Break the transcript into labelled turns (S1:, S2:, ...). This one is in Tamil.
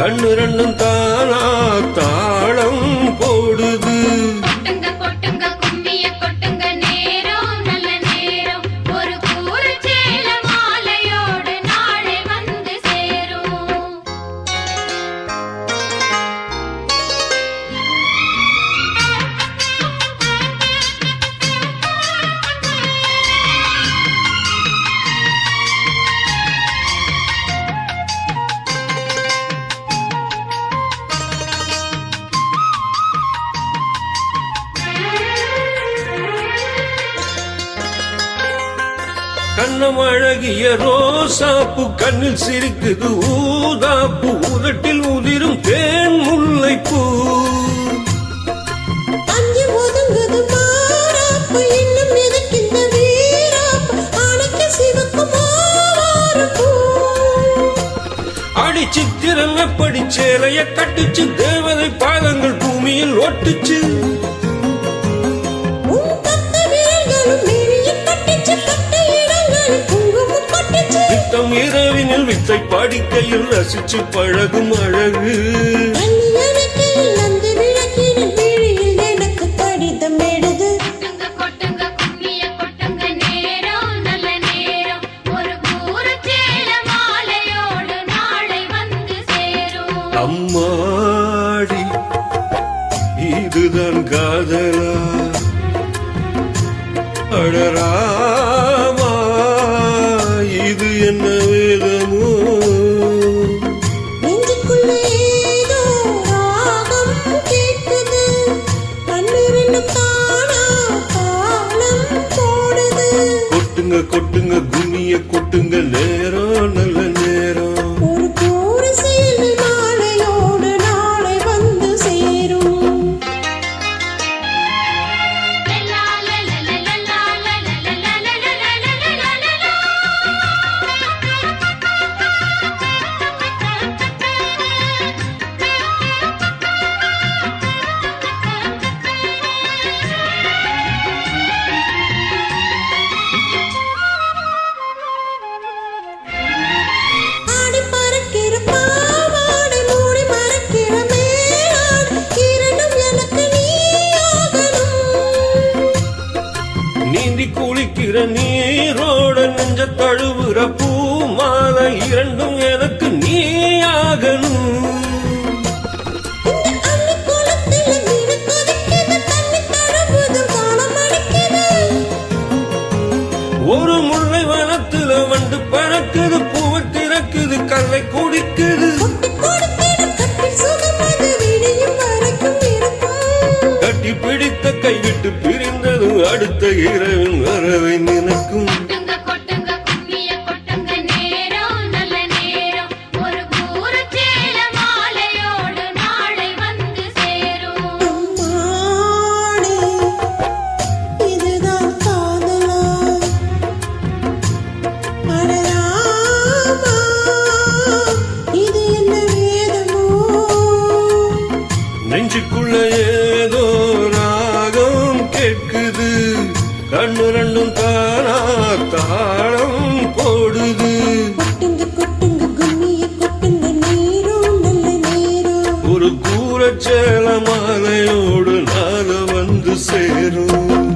S1: கண்ணு ரெண்டும் தானா தாளம் போடுது. கண்ணம் அழகிய ரோசாப்பு கண்ணில் சிரிக்குது ஊதாப்பு உதட்டில் உதிரும் தேன் முல்லைப்பூ.
S2: அஞ்சி ஒதுங்குது மாறாப்பு இன்னும் எதற்கிந்த வீராப்பு ஆணைக்கு சிவக்கும் ஆவாரப்பூ.
S1: அடி சித்திரம் எப்படி சேலைய கட்டுச்சு தேவதை பாதங்கள் பூமியில் ஒட்டுச்சு. இரவினில் வித்தை படிக்கையில் ரசிச்சு பழகும் அழகு.
S2: அந்த விளக்கினில் விழியில் எனக்கு கடிதம் எழுது.
S1: அம்மாடி இதுதான் காதலா அடராமா இது என்ன வேதமோ.
S2: நெஞ்சுக்குள்ளே ஏதோ ராகம் கேட்குது கண்ணு ரெண்டும் தானா தாளம் போடுது.
S1: கொட்டுங்க கொட்டுங்க கும்மிய கொட்டுங்க நேரம் நல்ல நேரம்.
S2: ஒரு கூறு சேலை மாலையோடு நாளை வந்து சேரும்.
S1: நீந்தி குளிக்கிற நீரோட நெஞ்ச தழுவுற பூ மாலை இரண்டும் எனக்கு நீயாகணும். ஒரு முல்லை வனத்துல வந்து பறக்குது பூவை திறக்குது கல்லை குடிக்குது. கட்டி பிடித்த கைவிட்டு பிரிந்தது அடுத்த இரவின் வரவை நினைக்கும். நெஞ்சுக்குள்ள ஏதோ ராகம் கேட்குது கண்ணு ரெண்டும் தானா தாளம் போடுது. ஒரு கூரச்சேல மாலையோடு நாள வந்து சேரும்.